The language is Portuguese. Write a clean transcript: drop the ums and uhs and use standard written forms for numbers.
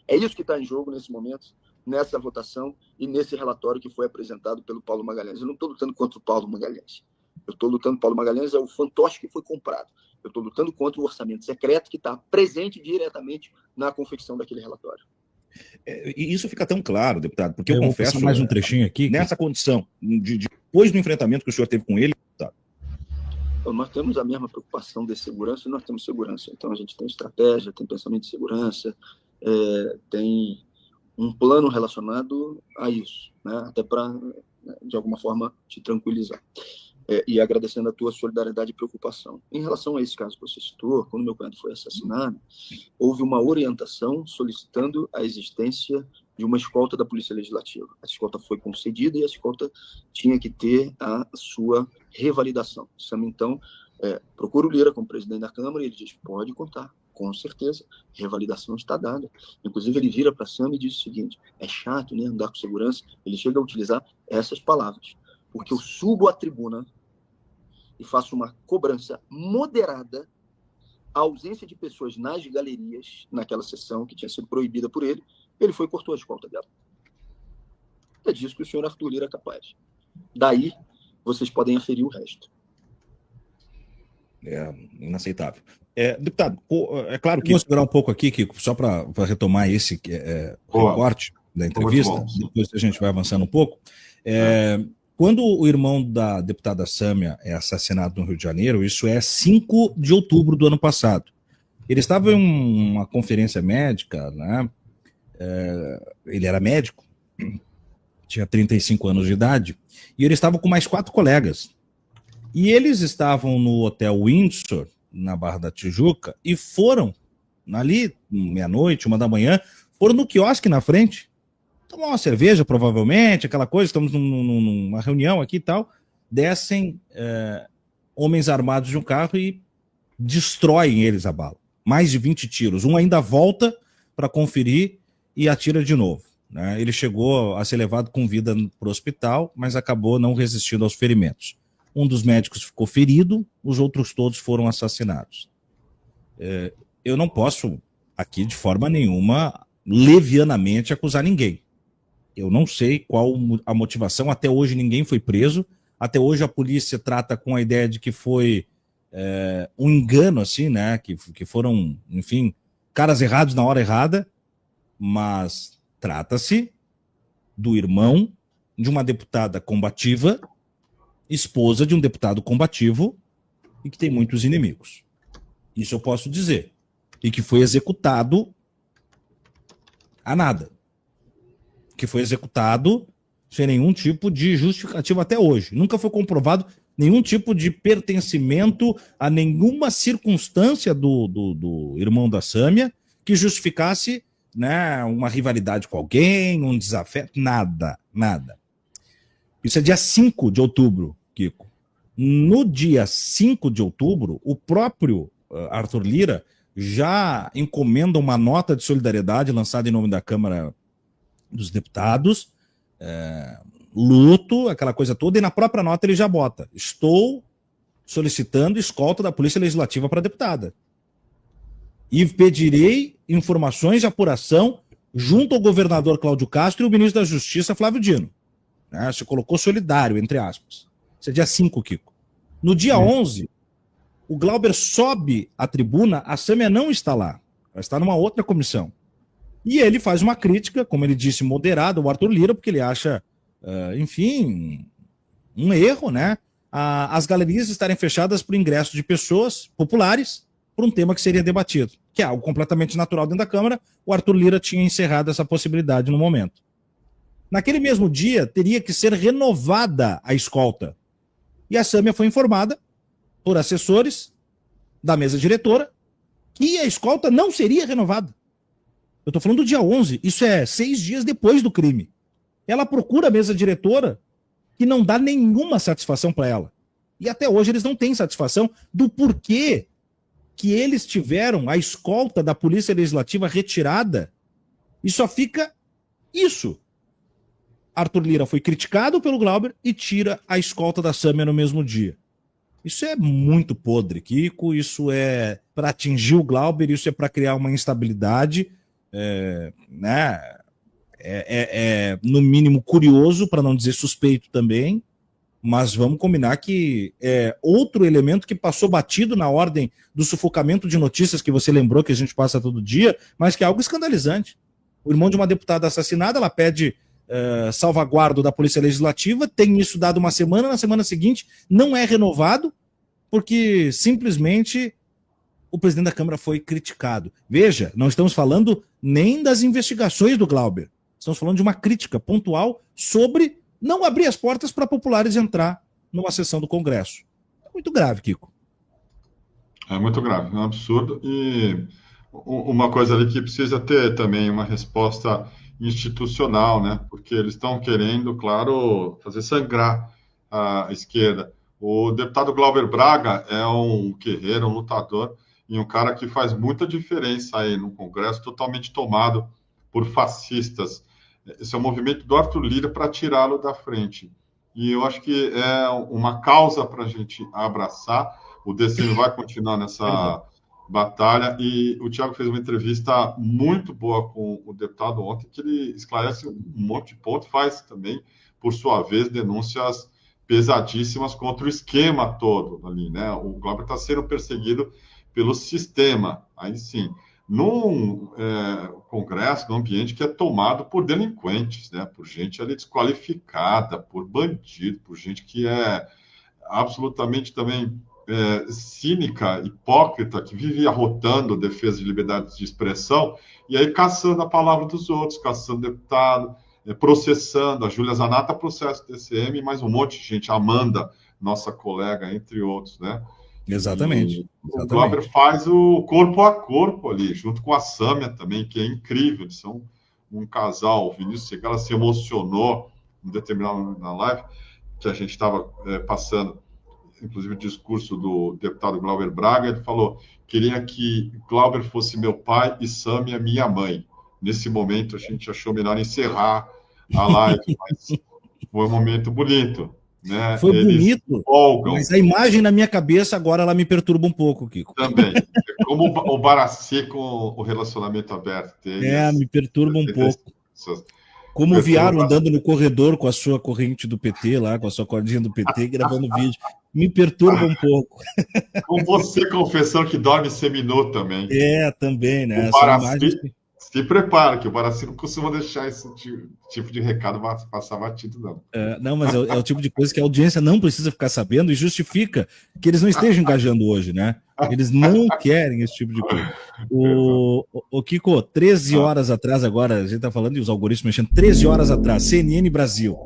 É isso que está em jogo nesse momento, nessa votação e nesse relatório que foi apresentado pelo Paulo Magalhães. Eu não estou lutando contra o Paulo Magalhães. Eu estou lutando, Paulo Magalhães é o fantoche que foi comprado. Eu estou lutando contra o orçamento secreto que está presente diretamente na confecção daquele relatório. E isso fica tão claro, deputado, porque eu vou confesso, passar mais um trechinho aqui. nessa condição, depois do enfrentamento que o senhor teve com ele, deputado. Nós temos a mesma preocupação de segurança e nós temos segurança. Então, a gente tem estratégia, tem pensamento de segurança, tem um plano relacionado a isso, né? Até para, de alguma forma, te tranquilizar. E agradecendo a tua solidariedade e preocupação. Em relação a esse caso que você citou, quando meu cunhado foi assassinado, houve uma orientação solicitando a existência de uma escolta da Polícia Legislativa. A escolta foi concedida e a escolta tinha que ter a sua revalidação. Sam, então, procura o Lira como presidente da Câmara e ele diz, pode contar, com certeza, revalidação está dada. Inclusive, ele vira para Sam e diz o seguinte, é chato, né, andar com segurança. Ele chega a utilizar essas palavras, porque eu subo à tribuna e faço uma cobrança moderada à ausência de pessoas nas galerias, naquela sessão que tinha sido proibida por ele, ele foi e cortou a escolta dela. É disso que o senhor Arthur Lira é capaz. Daí, vocês podem aferir o resto. É inaceitável. Deputado, é claro que... Vou segurar um pouco aqui, Kiko, só para retomar esse recorte da entrevista, depois a gente vai avançando um pouco. Quando o irmão da deputada Sâmia é assassinado no Rio de Janeiro, isso é 5 de outubro do ano passado. Ele estava em uma conferência médica, né? Ele era médico, tinha 35 anos de idade, e ele estava com mais 4 colegas. E eles estavam no Hotel Windsor, na Barra da Tijuca, e foram, ali, meia-noite, 1 da manhã, foram no quiosque na frente, tomar uma cerveja, provavelmente, aquela coisa, estamos numa reunião aqui e tal, descem homens armados de um carro e destroem eles a bala. Mais de 20 tiros. Um ainda volta para conferir e atira de novo, né? Ele chegou a ser levado com vida para o hospital, mas acabou não resistindo aos ferimentos. Um dos médicos ficou ferido, os outros todos foram assassinados. Eu não posso, aqui, de forma nenhuma, levianamente acusar ninguém. Eu não sei qual a motivação, até hoje ninguém foi preso, até hoje a polícia trata com a ideia de que foi um engano, assim, né, que foram, enfim, caras errados na hora errada, mas trata-se do irmão de uma deputada combativa, esposa de um deputado combativo e que tem muitos inimigos. Isso eu posso dizer. E que foi executado a nada. Que foi executado sem nenhum tipo de justificativa até hoje. Nunca foi comprovado nenhum tipo de pertencimento a nenhuma circunstância do irmão da Sâmia que justificasse, né, uma rivalidade com alguém, um desafeto, nada. Isso é dia 5 de outubro, Kiko. No dia 5 de outubro, o próprio Arthur Lira já encomenda uma nota de solidariedade lançada em nome da Câmara dos Deputados, luto, aquela coisa toda, e na própria nota ele já bota: estou solicitando escolta da Polícia Legislativa para a deputada. E pedirei informações de apuração junto ao governador Cláudio Castro e o ministro da Justiça, Flávio Dino. Você colocou solidário, entre aspas. Isso é dia 5, Kiko. No dia 11, o Glauber sobe à tribuna, a Sâmia não está lá. Ela está numa outra comissão. E ele faz uma crítica, como ele disse, moderada ao Arthur Lira, porque ele acha, enfim, um erro, né? As galerias estarem fechadas para o ingresso de pessoas populares por um tema que seria debatido, que é algo completamente natural dentro da Câmara. O Arthur Lira tinha encerrado essa possibilidade no momento. Naquele mesmo dia, teria que ser renovada a escolta. E a Sâmia foi informada por assessores da mesa diretora que a escolta não seria renovada. Eu estou falando do dia 11, isso é 6 dias depois do crime. Ela procura a mesa diretora que não dá nenhuma satisfação para ela. E até hoje eles não têm satisfação do porquê que eles tiveram a escolta da Polícia Legislativa retirada. E só fica isso. Arthur Lira foi criticado pelo Glauber e tira a escolta da Sâmia no mesmo dia. Isso é muito podre, Kiko. Isso é para atingir o Glauber, isso é para criar uma instabilidade. né, no mínimo curioso, para não dizer suspeito também, mas vamos combinar que é outro elemento que passou batido na ordem do sufocamento de notícias que você lembrou que a gente passa todo dia, mas que é algo escandalizante. O irmão de uma deputada assassinada, ela pede salvaguardo da Polícia Legislativa, tem isso dado uma semana, na semana seguinte não é renovado, porque simplesmente o presidente da Câmara foi criticado. Veja, não estamos falando nem das investigações do Glauber, estamos falando de uma crítica pontual sobre não abrir as portas para populares entrar numa sessão do Congresso. É muito grave, Kiko. É muito grave, é um absurdo. E uma coisa ali que precisa ter também uma resposta institucional, né? Porque eles estão querendo, claro, fazer sangrar a esquerda. O deputado Glauber Braga é um guerreiro, um lutador, e um cara que faz muita diferença aí no Congresso, totalmente tomado por fascistas. Esse é o movimento do Arthur Lira para tirá-lo da frente. E eu acho que é uma causa para a gente abraçar. O DCM vai continuar nessa batalha. E o Thiago fez uma entrevista muito boa com o deputado ontem, que ele esclarece um monte de pontos, faz também, por sua vez, denúncias pesadíssimas contra o esquema todo ali, né? O Glauber está sendo perseguido pelo sistema, aí sim. Num Congresso, num ambiente que é tomado por delinquentes, né? Por gente ali desqualificada, por bandido, por gente que é absolutamente também cínica, hipócrita, que vive arrotando a defesa de liberdade de expressão e aí caçando a palavra dos outros, caçando deputado, processando. A Júlia Zanata processa o TCM, mais um monte de gente, a Amanda, nossa colega, entre outros, né? Exatamente. O Glauber faz o corpo a corpo ali, junto com a Sâmia também, que é incrível. Eles são um casal. O Vinícius Segala se emocionou em determinado na live que a gente estava passando, inclusive o discurso do deputado Glauber Braga. Ele falou: queria que Glauber fosse meu pai e Sâmia minha mãe. Nesse momento a gente achou melhor encerrar a live, mas foi um momento bonito. Né? Foi bonito, mas a imagem na minha cabeça agora ela me perturba um pouco, Kiko. Também. Como o Barassi com o relacionamento aberto dele. Me perturba um pouco. Como o Viaro andando no corredor com a sua corrente do PT lá, com a sua cordinha do PT, gravando vídeo. Me perturba um pouco. Com você confessando que dorme seminu também. Também, né? O Barassi, se prepara, que o Barassi não costuma deixar esse tipo de recado passar batido, não. Não, mas é o tipo de coisa que a audiência não precisa ficar sabendo e justifica que eles não estejam engajando hoje, né? Eles não querem esse tipo de coisa. O Kiko, 13 horas atrás agora, a gente tá falando e os algoritmos mexendo, 13 horas atrás, CNN Brasil.